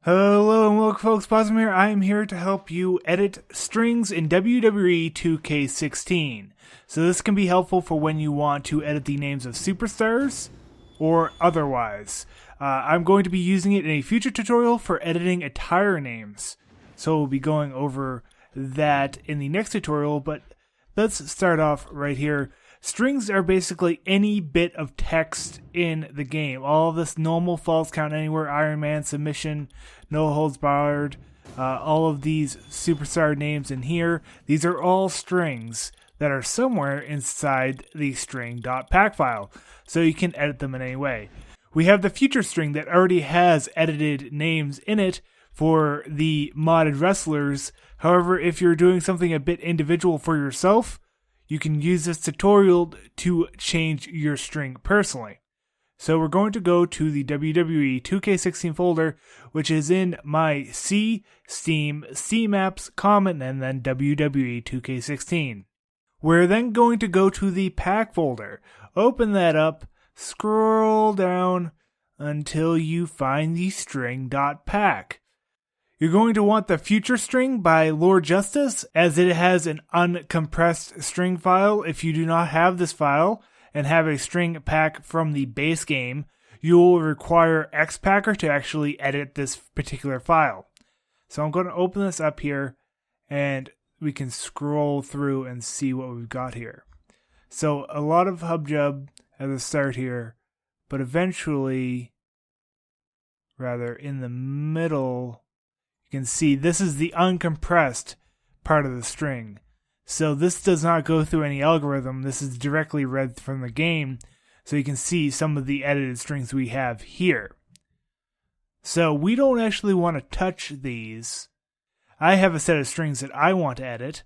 Hello and welcome folks, Posm here. I am here to help you edit strings in WWE 2K16. So this can be helpful for when you want to edit the names of superstars or otherwise. I'm going to be using it in a future tutorial for editing attire names. So we'll be going over that in the next tutorial, but let's start off right here. Strings are basically any bit of text in the game. All of this normal, false count anywhere, Iron Man, submission, no holds barred, all of these superstar names in here, these are all strings that are somewhere inside the string.pack file, so you can edit them in any way. We have the future string that already has edited names in it for the modded wrestlers. However, if you're doing something a bit individual for yourself, you can use this tutorial to change your string personally. So we're going to go to the WWE 2K16 folder, which is in my C, Steam, CMapps, Common, and then WWE 2K16. We're then going to go to the pack folder. Open that up, scroll down until you find the string.pack. You're going to want the future string by Lord Justice, as it has an uncompressed string file. If you do not have this file and have a string pack from the base game, you will require Xpacker to actually edit this particular file. So I'm going to open this up here and we can scroll through and see what we've got here. So a lot of hubjub at the start here, but eventually, rather in the middle, you can see this is the uncompressed part of the string. So this does not go through any algorithm. This is directly read from the game. So you can see some of the edited strings we have here. So we don't actually want to touch these. I have a set of strings that I want to edit.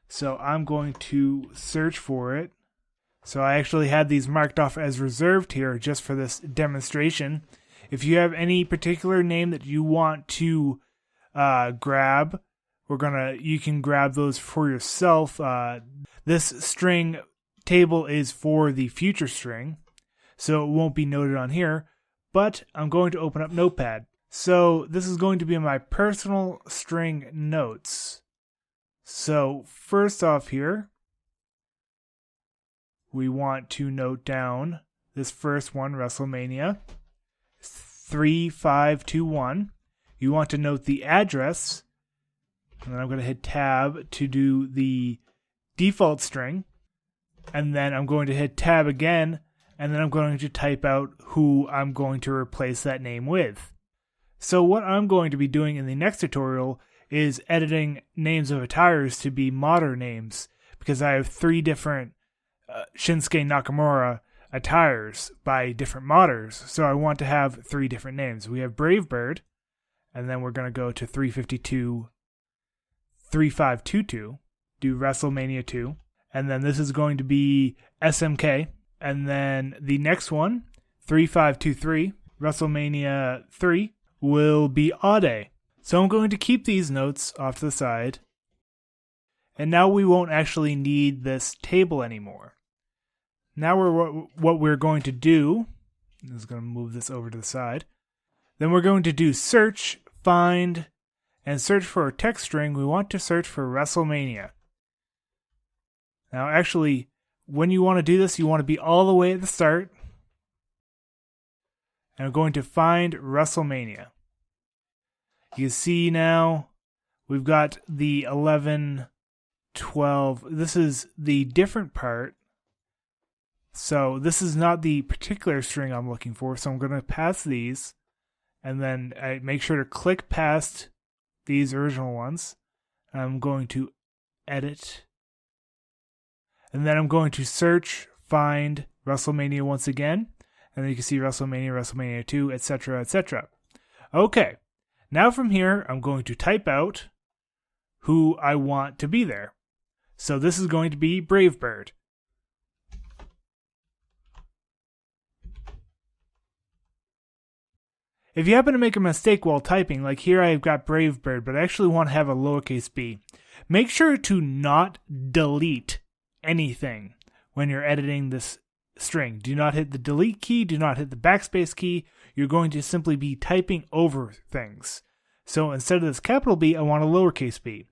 So I'm going to search for it. So I actually had these marked off as reserved here just for this demonstration. If you have any particular name that you want to grab, you can grab those for yourself. This string table is for the future string, so it won't be noted on here, but I'm going to open up Notepad. So this is going to be my personal string notes. So first off here, we want to note down this first one, WrestleMania 3521. You want to note the address, and then I'm going to hit tab to do the default string, and then I'm going to hit tab again, and then I'm going to type out who I'm going to replace that name with. So what I'm going to be doing in the next tutorial is editing names of attires to be modder names, because I have 3 different Shinsuke Nakamura attires by different modders, so I want to have 3 different names. We have Brave Bird, and then we're going to go to 3522, do WrestleMania 2. And then this is going to be SMK. And then the next one, 3523, WrestleMania 3, will be Ade. So I'm going to keep these notes off to the side. And now we won't actually need this table anymore. Now what we're going to do, I'm just going to move this over to the side. Then we're going to do search, find, and search for a text string. We want to search for WrestleMania. Now actually, when you want to do this, you want to be all the way at the start. And I'm going to find WrestleMania. You can see now we've got the 11, 12. This is the different part. So this is not the particular string I'm looking for. So I'm going to pass these. And then I make sure to click past these original ones. I'm going to edit. And then I'm going to search, find WrestleMania once again. And then you can see WrestleMania, WrestleMania 2, etc., etc. Okay. Now from here, I'm going to type out who I want to be there. So this is going to be Brave Bird. If you happen to make a mistake while typing, like here I've got Brave Bird, but I actually want to have a lowercase b, make sure to not delete anything when you're editing this string. Do not hit the delete key, do not hit the backspace key. You're going to simply be typing over things. So instead of this capital B, I want a lowercase b.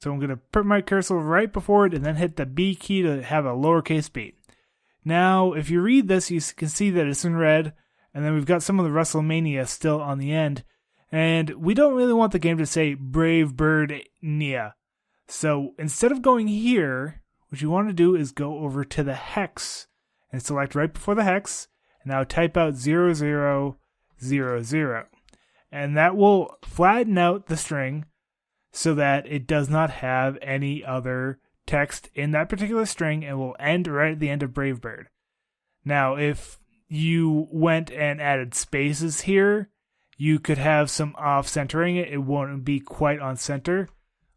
So I'm going to put my cursor right before it and then hit the B key to have a lowercase b. Now, if you read this, you can see that it's in red, and then we've got some of the WrestleMania still on the end, and we don't really want the game to say Brave Bird Nia. So instead of going here, what you want to do is go over to the hex and select right before the hex, and now type out 0000. And that will flatten out the string so that it does not have any other text in that particular string and will end right at the end of Brave Bird. Now, if you went and added spaces here, you could have some off-centering it. It won't be quite on center.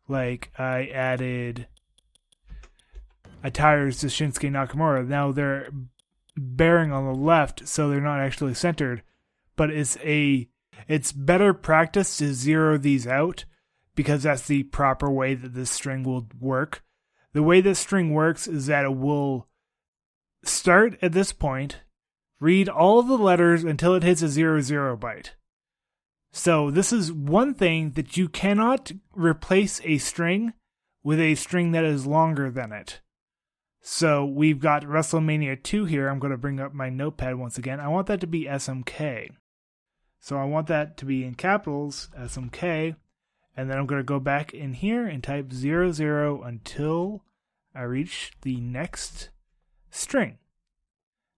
Like I added attires to Shinsuke Nakamura. Now they're bearing on the left, so they're not actually centered. But it's better practice to zero these out, because that's the proper way that this string will work. The way this string works is that it will start at this point, read all of the letters until it hits a 00 byte. So this is one thing that you cannot replace a string with a string that is longer than it. So we've got WrestleMania 2 here. I'm going to bring up my notepad once again. I want that to be SMK. So I want that to be in capitals, SMK. And then I'm going to go back in here and type 00 until I reach the next string.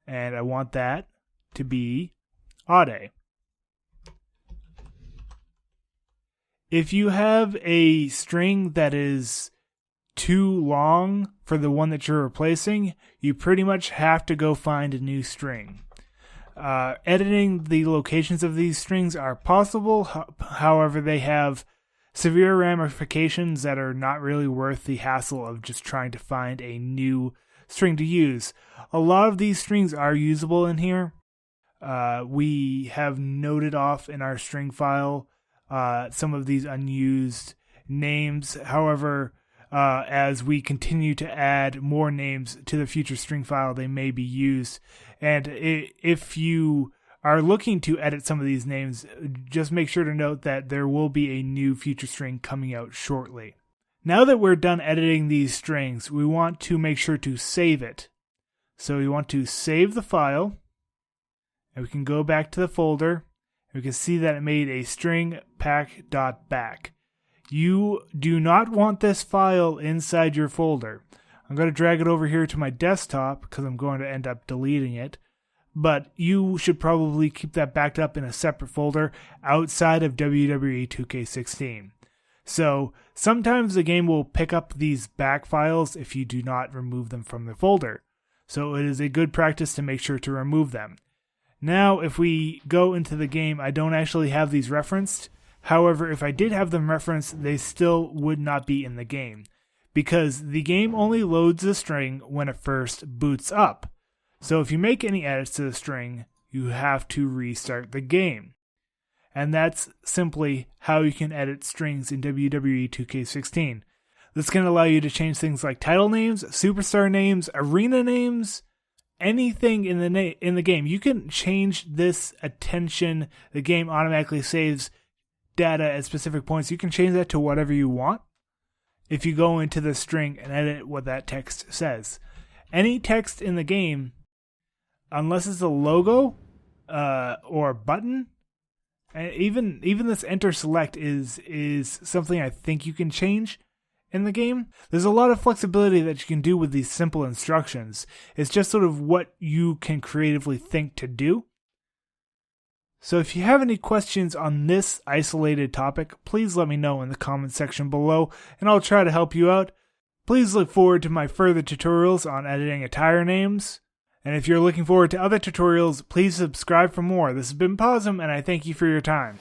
And I want that to be Ade. If you have a string that is too long for the one that you're replacing, you pretty much have to go find a new string. Editing the locations of these strings are possible, however, they have severe ramifications that are not really worth the hassle of just trying to find a new string to use. A lot of these strings are usable in here. We have noted off in our string file some of these unused names. However, as we continue to add more names to the future string file, they may be used. And if you are looking to edit some of these names, just make sure to note that there will be a new future string coming out shortly. Now that we're done editing these strings, we want to make sure to save it. So we want to save the file, and we can go back to the folder, and we can see that it made a string pack.back. You do not want this file inside your folder. I'm going to drag it over here to my desktop because I'm going to end up deleting it. But you should probably keep that backed up in a separate folder outside of WWE 2K16. So sometimes the game will pick up these back files if you do not remove them from the folder. So it is a good practice to make sure to remove them. Now, if we go into the game, I don't actually have these referenced. However, if I did have them referenced, they still would not be in the game, because the game only loads the string when it first boots up. So if you make any edits to the string, you have to restart the game. And that's simply how you can edit strings in WWE 2K16. This can allow you to change things like title names, superstar names, arena names, anything in the game. You can change this attention. The game automatically saves data at specific points. You can change that to whatever you want if you go into the string and edit what that text says. Any text in the game, unless it's a logo or a button, and even this enter select is something I think you can change in the game. There's a lot of flexibility that you can do with these simple instructions. It's just sort of what you can creatively think to do. So if you have any questions on this isolated topic, please let me know in the comment section below, and I'll try to help you out. Please look forward to my further tutorials on editing attire names. And if you're looking forward to other tutorials, please subscribe for more. This has been Posum, and I thank you for your time.